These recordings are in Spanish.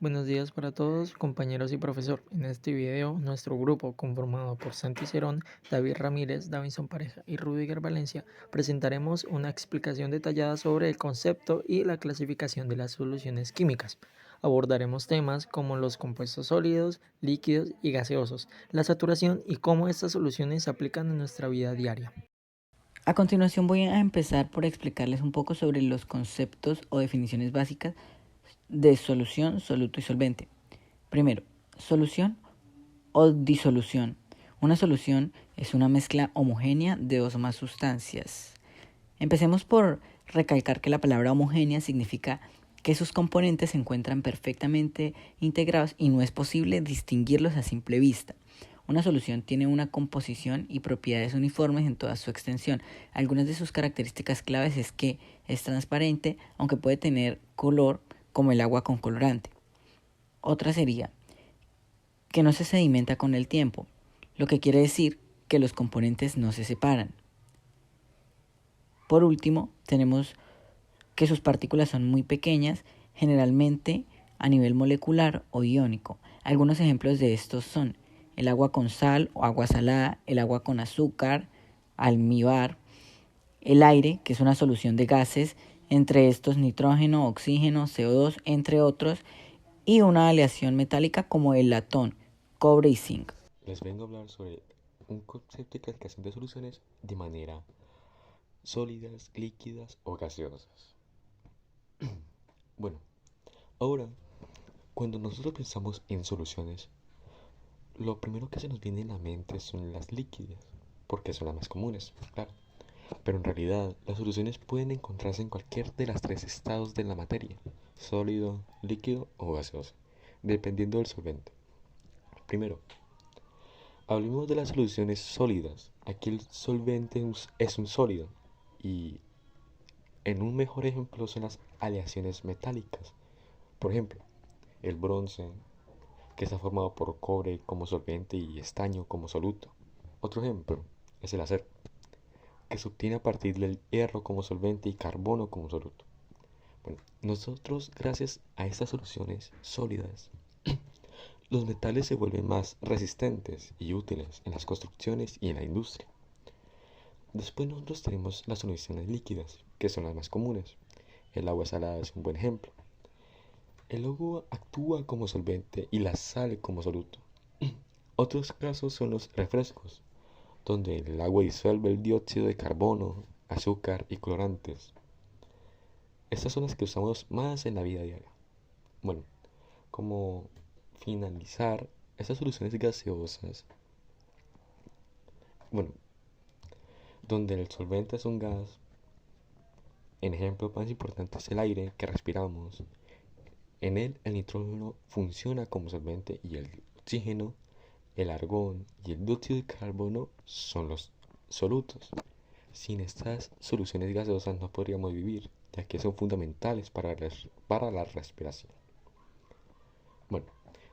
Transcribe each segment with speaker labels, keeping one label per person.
Speaker 1: Buenos días para todos, compañeros y profesor. En este video, nuestro grupo, conformado por Santi Cerón, David Ramírez, Davinson Pareja y Rudiger Valencia, presentaremos una explicación detallada sobre el concepto y la clasificación de las soluciones químicas. Abordaremos temas como los compuestos sólidos, líquidos y gaseosos, la saturación y cómo estas soluciones se aplican en nuestra vida diaria.
Speaker 2: A continuación voy a empezar por explicarles un poco sobre los conceptos o definiciones básicas de solución, soluto y solvente. Primero, solución o disolución. Una solución es una mezcla homogénea de dos o más sustancias. Empecemos por recalcar que la palabra homogénea significa que sus componentes se encuentran perfectamente integrados y no es posible distinguirlos a simple vista. Una solución tiene una composición y propiedades uniformes en toda su extensión. Algunas de sus características claves es que es transparente, aunque puede tener color como el agua con colorante. Otra sería que no se sedimenta con el tiempo, lo que quiere decir que los componentes no se separan. Por último, tenemos que sus partículas son muy pequeñas, generalmente a nivel molecular o iónico. Algunos ejemplos de estos son el agua con sal o agua salada, el agua con azúcar, almíbar, el aire, que es una solución de gases, entre estos nitrógeno, oxígeno, CO2, entre otros, y una aleación metálica como el latón, cobre y zinc.
Speaker 3: Les vengo a hablar sobre un concepto de clasificación de soluciones de manera sólidas, líquidas o gaseosas. Bueno, ahora, cuando nosotros pensamos en soluciones, lo primero que se nos viene a la mente son las líquidas, porque son las más comunes, claro. Pero en realidad, las soluciones pueden encontrarse en cualquier de las tres estados de la materia, sólido, líquido o gaseoso, dependiendo del solvente. Primero, hablemos de las soluciones sólidas. Aquí el solvente es un sólido y en un mejor ejemplo son las aleaciones metálicas. Por ejemplo, el bronce, que está formado por cobre como solvente y estaño como soluto. Otro ejemplo es el acero, que se obtiene a partir del hierro como solvente y carbono como soluto. Bueno, nosotros gracias a estas soluciones sólidas, los metales se vuelven más resistentes y útiles en las construcciones y en la industria. Después nosotros tenemos las soluciones líquidas, que son las más comunes. El agua salada es un buen ejemplo. El agua actúa como solvente y la sal como soluto. Otros casos son los refrescos, donde el agua disuelve el dióxido de carbono, azúcar y colorantes. Estas son las que usamos más en la vida diaria. Bueno, como finalizar, estas soluciones gaseosas, bueno, donde el solvente es un gas, en ejemplo más importante es el aire que respiramos. En él el nitrógeno funciona como solvente y el oxígeno, el argón y el dióxido de carbono son los solutos. Sin estas soluciones gaseosas no podríamos vivir, ya que son fundamentales para la respiración. Bueno,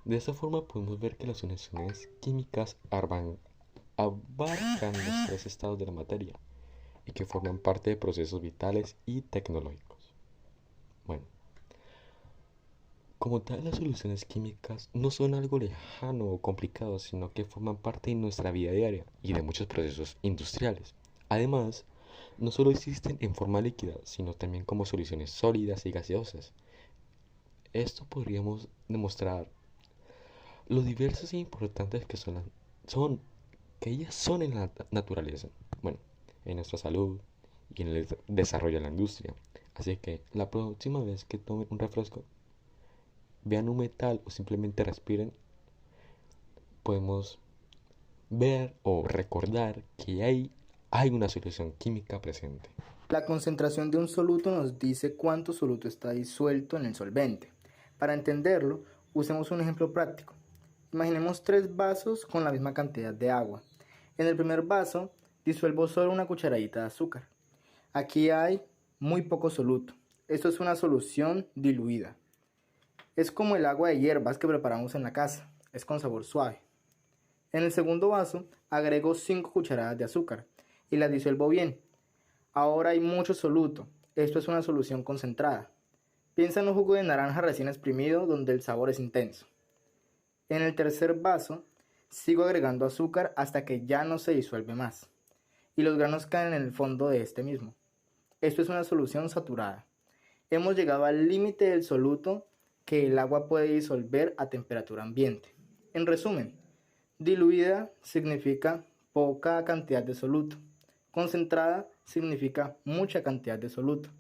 Speaker 3: de esta forma podemos ver que las soluciones químicas abarcan los tres estados de la materia y que forman parte de procesos vitales y tecnológicos. Bueno, como tal, las soluciones químicas no son algo lejano o complicado, sino que forman parte de nuestra vida diaria y de muchos procesos industriales. Además, no solo existen en forma líquida, sino también como soluciones sólidas y gaseosas. Esto podríamos demostrar lo diversas e importantes que que ellas son en la naturaleza, bueno, en nuestra salud y en el desarrollo de la industria. Así que la próxima vez que tomen un refresco, vean un metal o simplemente respiren, podemos ver o recordar que hay una solución química presente.
Speaker 4: La concentración de un soluto nos dice cuánto soluto está disuelto en el solvente. Para entenderlo, usemos un ejemplo práctico. Imaginemos 3 vasos con la misma cantidad de agua. En el primer vaso disuelvo solo una cucharadita de azúcar. Aquí hay muy poco soluto. Esto es una solución diluida. Es como el agua de hierbas que preparamos en la casa. Es con sabor suave. En el segundo vaso agrego 5 cucharadas de azúcar y las disuelvo bien. Ahora hay mucho soluto. Esto es una solución concentrada. Piensa en un jugo de naranja recién exprimido donde el sabor es intenso. En el tercer vaso, sigo agregando azúcar hasta que ya no se disuelve más, y los granos caen en el fondo de este mismo. Esto es una solución saturada. Hemos llegado al límite del soluto que el agua puede disolver a temperatura ambiente. En resumen, diluida significa poca cantidad de soluto, concentrada significa mucha cantidad de soluto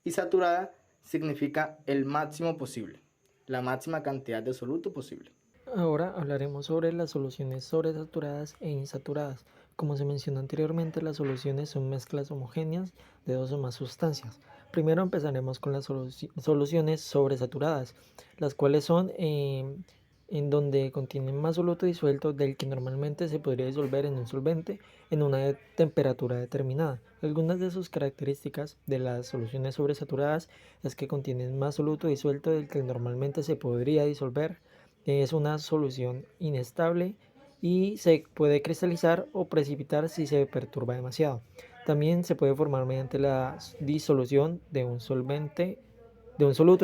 Speaker 4: y saturada significa el máximo posible, la máxima cantidad de soluto posible.
Speaker 1: Ahora hablaremos sobre las soluciones sobresaturadas e insaturadas. Como se mencionó anteriormente, las soluciones son mezclas homogéneas de dos o más sustancias. Primero empezaremos con las soluciones sobresaturadas, las cuales son en donde contienen más soluto disuelto del que normalmente se podría disolver en un solvente en una temperatura determinada. Algunas de sus características de las soluciones sobresaturadas es que contienen más soluto disuelto del que normalmente se podría disolver. Es una solución inestable y se puede cristalizar o precipitar si se perturba demasiado. También se puede formar mediante la disolución de un soluto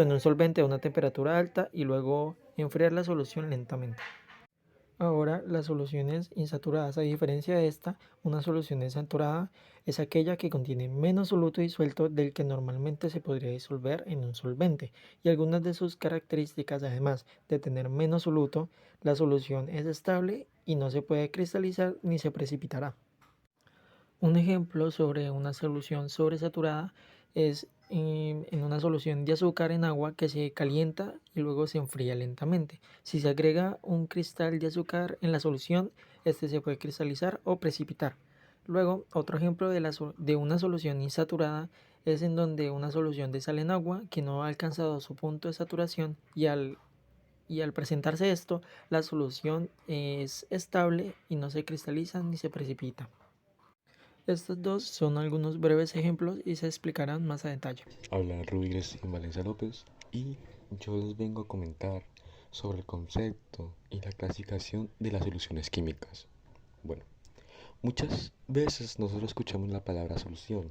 Speaker 1: en un solvente a una temperatura alta y luego enfriar la solución lentamente. Ahora, las soluciones insaturadas, a diferencia de esta, una solución insaturada es aquella que contiene menos soluto disuelto del que normalmente se podría disolver en un solvente, y algunas de sus características, además de tener menos soluto, la solución es estable y no se puede cristalizar ni se precipitará. Un ejemplo sobre una solución sobresaturada es en una solución de azúcar en agua que se calienta y luego se enfría lentamente. Si se agrega un cristal de azúcar en la solución, este se puede cristalizar o precipitar. Luego, otro ejemplo de una solución insaturada es en donde una solución de sal en agua que no ha alcanzado su punto de saturación y al presentarse esto, la solución es estable y no se cristaliza ni se precipita. Estos dos son algunos breves ejemplos y se explicarán más a detalle.
Speaker 3: Habla Ruiz y Valencia López y yo les vengo a comentar sobre el concepto y la clasificación de las soluciones químicas. Bueno, muchas veces nosotros escuchamos la palabra solución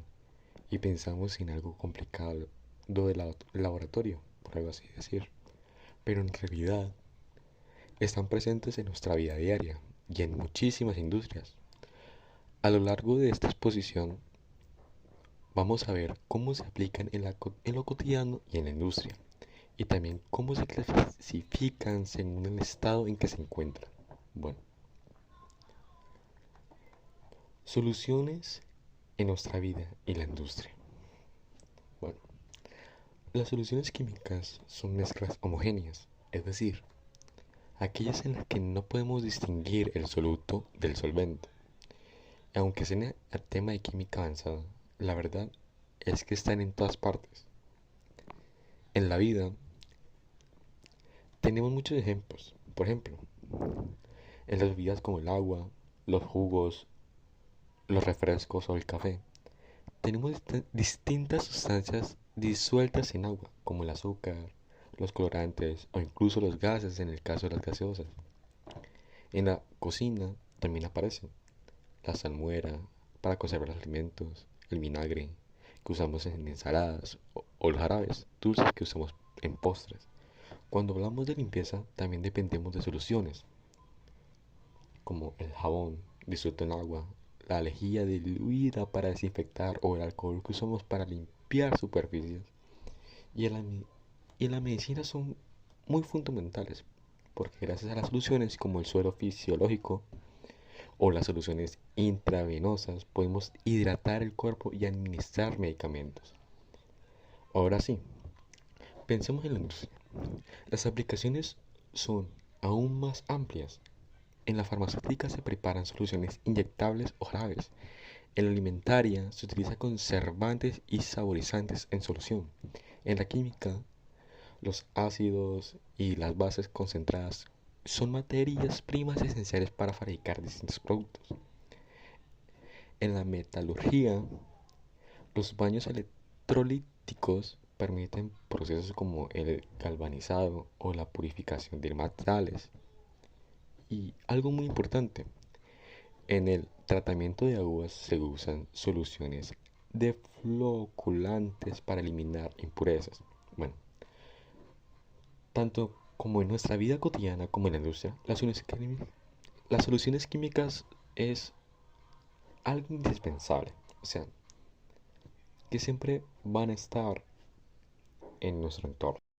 Speaker 3: y pensamos en algo complicado de laboratorio, por algo así decir, pero en realidad están presentes en nuestra vida diaria y en muchísimas industrias. A lo largo de esta exposición vamos a ver cómo se aplican en lo cotidiano y en la industria, y también cómo se clasifican según el estado en que se encuentran. Bueno, soluciones en nuestra vida y la industria. Bueno, las soluciones químicas son mezclas homogéneas, es decir, aquellas en las que no podemos distinguir el soluto del solvente. Aunque sea el tema de química avanzada, la verdad es que están en todas partes. En la vida tenemos muchos ejemplos. Por ejemplo, en las bebidas como el agua, los jugos, los refrescos o el café, tenemos distintas sustancias disueltas en agua, como el azúcar, los colorantes o incluso los gases en el caso de las gaseosas. En la cocina también aparecen la salmuera para conservar los alimentos, el vinagre que usamos en ensaladas o los jarabes dulces que usamos en postres. Cuando hablamos de limpieza también dependemos de soluciones como el jabón disuelto en agua, la lejía diluida para desinfectar o el alcohol que usamos para limpiar superficies. Y en la medicina son muy fundamentales porque gracias a las soluciones como el suero fisiológico o las soluciones intravenosas podemos hidratar el cuerpo y administrar medicamentos. Ahora sí, pensemos en la industria. Las aplicaciones son aún más amplias. En la farmacéutica se preparan soluciones inyectables o jarabes. En la alimentaria se utiliza conservantes y saborizantes en solución. En la química, los ácidos y las bases concentradas son materias primas esenciales para fabricar distintos productos. En la metalurgia, los baños electrolíticos permiten procesos como el galvanizado o la purificación de materiales. Y algo muy importante, en el tratamiento de aguas se usan soluciones defloculantes para eliminar impurezas. Bueno, Tanto como en nuestra vida cotidiana como en la industria, las soluciones químicas es algo indispensable. O sea, que siempre van a estar en nuestro entorno.